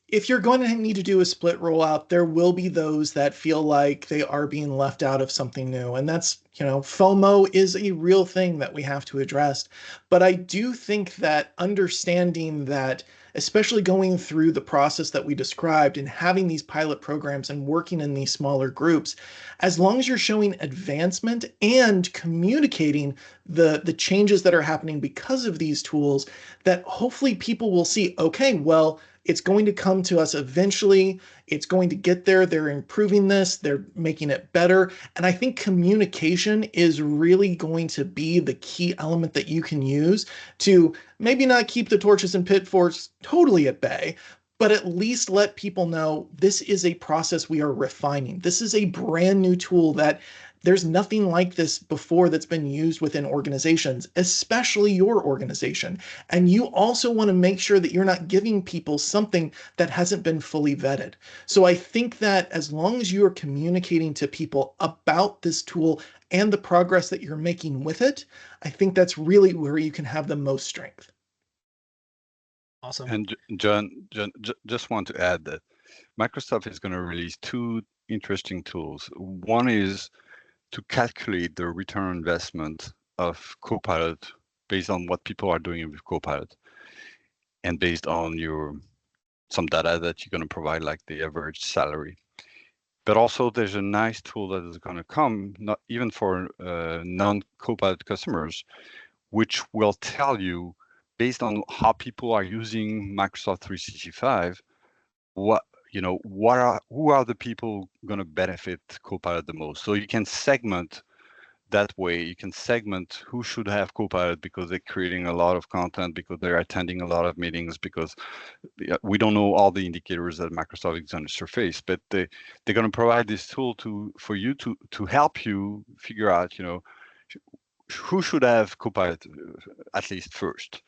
if you're going to need to do a split rollout, there will be those that feel like they are being left out of something new. And that's, FOMO is a real thing that we have to address. But I do think that understanding that, especially going through the process that we described and having these pilot programs and working in these smaller groups, as long as you're showing advancement and communicating the changes that are happening because of these tools, that hopefully people will see, okay, well, it's going to come to us eventually. It's going to get there. They're improving this. They're making it better. And I think communication is really going to be the key element that you can use to maybe not keep the torches and pitchforks totally at bay, but at least let people know this is a process we are refining. This is a brand new tool that there's nothing like this before that's been used within organizations, especially your organization. And you also want to make sure that you're not giving people something that hasn't been fully vetted. So I think that as long as you are communicating to people about this tool and the progress that you're making with it, I think that's really where you can have the most strength. Awesome. And John, just want to add that Microsoft is going to release two interesting tools. One is to calculate the return on investment of Copilot based on what people are doing with Copilot and based on some data that you're going to provide, like the average salary. But also there's a nice tool that is going to come, not even for non-Copilot customers, which will tell you based on how people are using Microsoft 365, who are the people going to benefit Copilot the most. So you can segment that way. You can segment who should have Copilot because they're creating a lot of content, because they're attending a lot of meetings, because we don't know all the indicators that Microsoft is going to surface, but they're going to provide this tool for you to help you figure out, who should have Copilot at least first.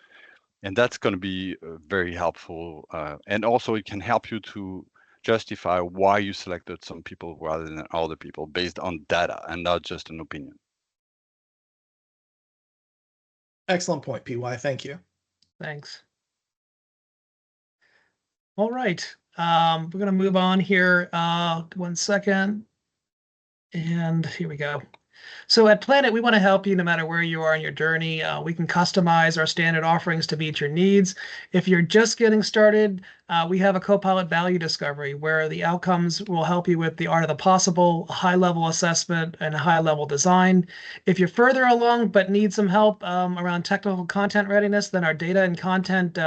And that's going to be very helpful. And also it can help you to justify why you selected some people rather than other people based on data and not just an opinion. Excellent point, PY. Thank you. Thanks. All right. We're going to move on here. 1 second. And here we go. So at Planet, we want to help you no matter where you are in your journey. We can customize our standard offerings to meet your needs. If you're just getting started, we have a Copilot value discovery where the outcomes will help you with the art of the possible, high-level assessment, and high-level design. If you're further along but need some help around technical content readiness, then our data and content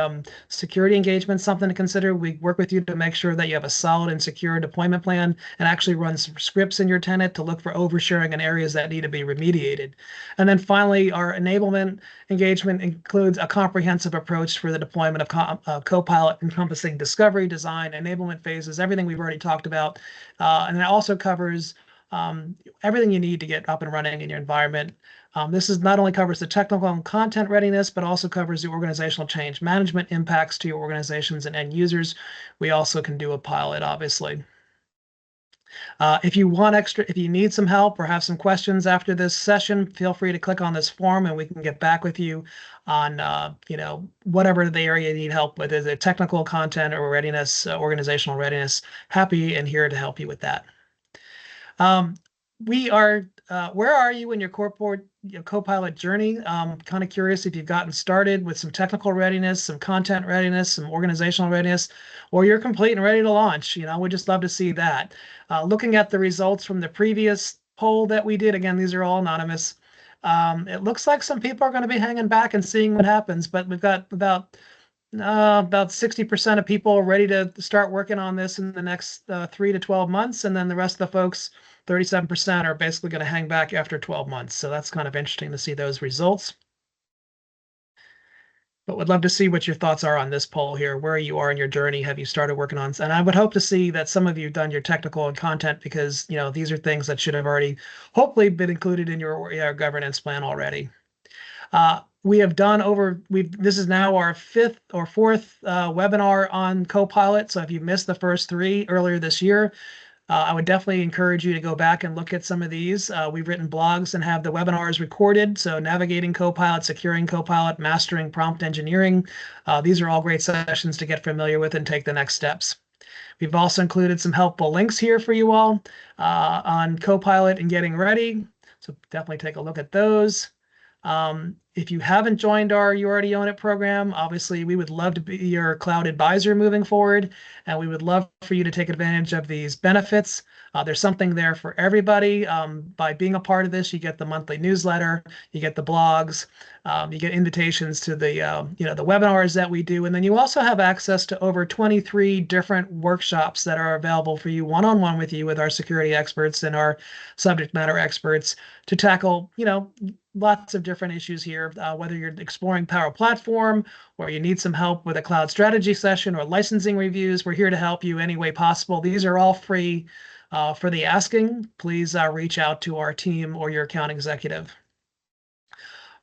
security engagement is something to consider. We work with you to make sure that you have a solid and secure deployment plan and actually run some scripts in your tenant to look for oversharing in areas that need to be remediated. And then finally, our enablement engagement includes a comprehensive approach for the deployment of Copilot encompassing discovery, design, enablement phases, everything we've already talked about. And it also covers everything you need to get up and running in your environment. This not only covers the technical and content readiness, but also covers the organizational change management impacts to your organizations and end users. We also can do a pilot, obviously. If you need some help or have some questions after this session, feel free to click on this form and we can get back with you on, whatever the area you need help with. Is it technical content or readiness, organizational readiness? Happy and here to help you with that. Where are you in your corporate Copilot journey? Kind of curious if you've gotten started with some technical readiness, some content readiness, some organizational readiness, or you're complete and ready to launch. We'd just love to see that. Looking at the results from the previous poll that we did, again, these are all anonymous. It looks like some people are going to be hanging back and seeing what happens, but we've got about 60% of people ready to start working on this in the next 3 to 12 months. And then the rest of the folks, 37%, are basically going to hang back after 12 months. So that's kind of interesting to see those results. But would love to see what your thoughts are on this poll here, where you are in your journey. Have you started working on? And I would hope to see that some of you have done your technical and content because, these are things that should have already hopefully been included in your governance plan already. We have done this is now our fifth or fourth webinar on Copilot. So if you missed the first 3 earlier this year, I would definitely encourage you to go back and look at some of these. We've written blogs and have the webinars recorded. So navigating Copilot, securing Copilot, mastering prompt engineering. These are all great sessions to get familiar with and take the next steps. We've also included some helpful links here for you all on Copilot and getting ready. So definitely take a look at those. If you haven't joined our You Already Own It program, obviously we would love to be your cloud advisor moving forward, and we would love for you to take advantage of these benefits. There's something there for everybody. By being a part of this, you get the monthly newsletter, you get the blogs, you get invitations to the the webinars that we do, and then you also have access to over 23 different workshops that are available for you one-on-one with you with our security experts and our subject matter experts to tackle lots of different issues here, whether you're exploring Power Platform or you need some help with a cloud strategy session or licensing reviews. We're here to help you any way possible. These are all free for the asking. Please reach out to our team or your account executive.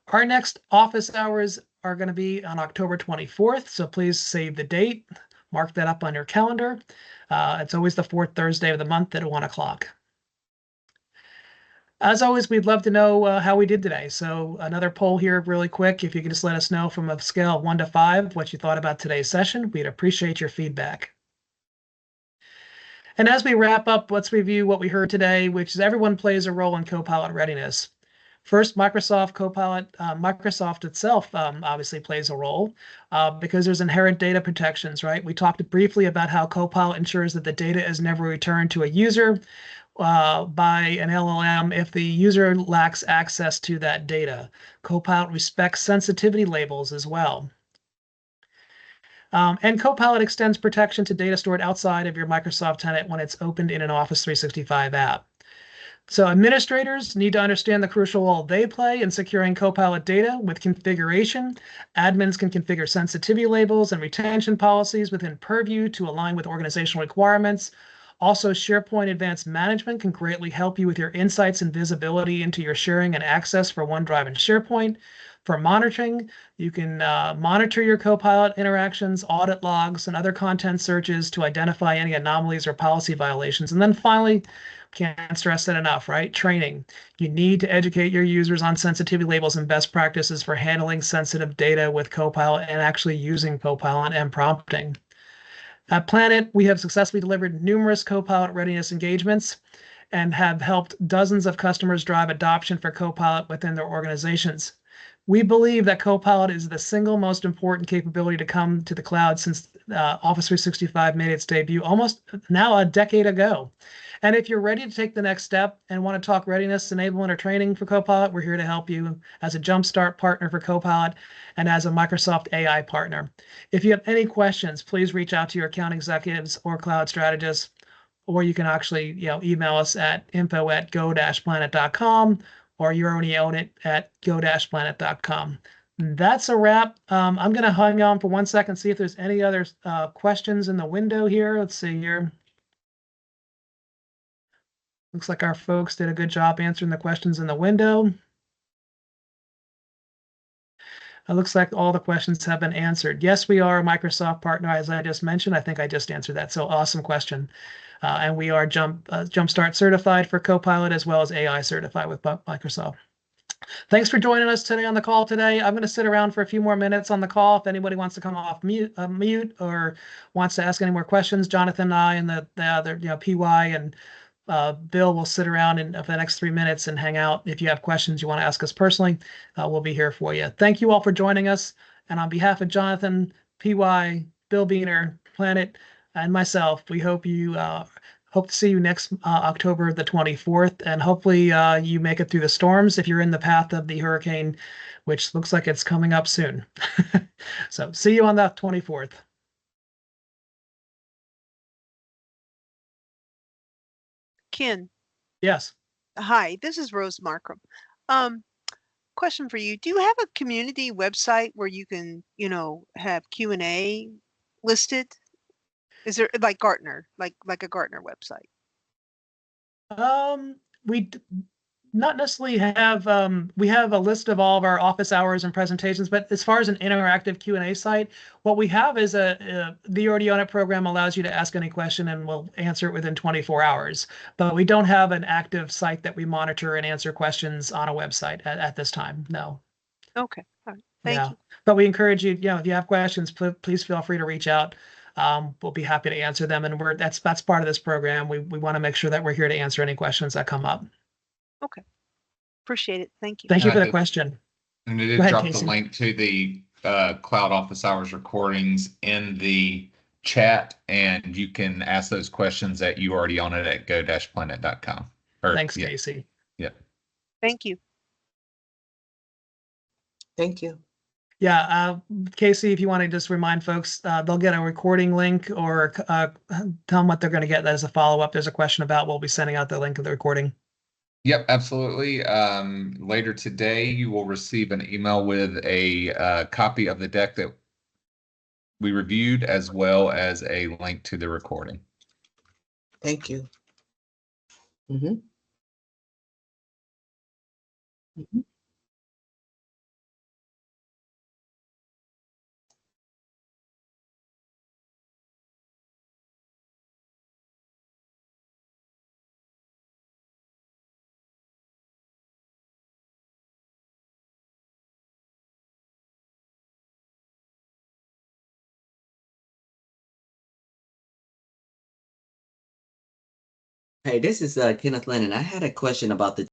Our next office hours are going to be on October 24th, so please save the date. Mark that up on your calendar. It's always the fourth Thursday of the month at 1 o'clock. As always, we'd love to know how we did today. So another poll here really quick. If you can just let us know from a scale of 1 to 5 what you thought about today's session, we'd appreciate your feedback. And as we wrap up, let's review what we heard today, which is everyone plays a role in Copilot readiness. First, Microsoft Copilot, Microsoft itself obviously plays a role because there's inherent data protections, right? We talked briefly about how Copilot ensures that the data is never returned to a user by an LLM if the user lacks access to that data. Copilot respects sensitivity labels as well. And Copilot extends protection to data stored outside of your Microsoft tenant when it's opened in an Office 365 app. So administrators need to understand the crucial role they play in securing Copilot data with configuration. Admins can configure sensitivity labels and retention policies within Purview to align with organizational requirements. Also, SharePoint Advanced Management can greatly help you with your insights and visibility into your sharing and access for OneDrive and SharePoint. For monitoring, you can monitor your Copilot interactions, audit logs, and other content searches to identify any anomalies or policy violations. And then finally, can't stress that enough, right? Training. You need to educate your users on sensitivity labels and best practices for handling sensitive data with Copilot and actually using Copilot and prompting. At Planet, we have successfully delivered numerous Copilot readiness engagements and have helped dozens of customers drive adoption for Copilot within their organizations. We believe that Copilot is the single most important capability to come to the cloud since Office 365 made its debut almost now a decade ago. And if you're ready to take the next step and want to talk readiness, enablement, or training for Copilot, we're here to help you as a Jumpstart partner for Copilot and as a Microsoft AI partner. If you have any questions, please reach out to your account executives or cloud strategists, or you can actually email us at info@go-planet.com or YouAlreadyOwnIt@go-planet.com. That's a wrap. I'm going to hang on for 1 second, see if there's any other questions in the window here. Let's see here. Looks like our folks did a good job answering the questions in the window. It looks like all the questions have been answered. Yes, we are a Microsoft partner, as I just mentioned. I think I just answered that. So awesome question. And we are Jumpstart certified for Copilot as well as AI certified with Microsoft. Thanks for joining us today on the call today. I'm going to sit around for a few more minutes on the call. If anybody wants to come off mute or wants to ask any more questions, Jonathan and I and the other, PY and Bill will sit around for the next 3 minutes and hang out. If you have questions you want to ask us personally, we'll be here for you. Thank you all for joining us. And on behalf of Jonathan, PY, Bill Beener, Planet, and myself, we hope to see you next October the 24th. And hopefully you make it through the storms if you're in the path of the hurricane, which looks like it's coming up soon. So see you on the 24th. Ken. Yes. Hi, this is Rose Markham. Question for you. Do you have a community website where you can, have Q&A listed? Is there like Gartner, like a Gartner website? not necessarily have, we have a list of all of our office hours and presentations, but as far as an interactive Q&A site, what we have is the You Already Own It program allows you to ask any question and we'll answer it within 24 hours. But we don't have an active site that we monitor and answer questions on a website at this time. No. Okay. All right. Thank you. But we encourage you, if you have questions, please feel free to reach out. We'll be happy to answer them. And that's part of this program. We want to make sure that we're here to answer any questions that come up. Okay. Appreciate it. Thank you. Thank you for the question. And it Go did ahead, drop Casey. the link to the cloud office hours recordings in the chat, and you can ask those questions at YouAlreadyOwnIt at go-planet.com. Thanks, Casey. Yeah. Thank you. Thank you. Yeah, Casey, if you want to just remind folks, they'll get a recording link or tell them what they're going to get as a follow-up. There's a question about, we'll be sending out the link of the recording. Yep, absolutely. Later today, you will receive an email with a copy of the deck that we reviewed, as well as a link to the recording. Thank you. Mm-hmm. Mm-hmm. Hey, this is Kenneth Lennon. I had a question about the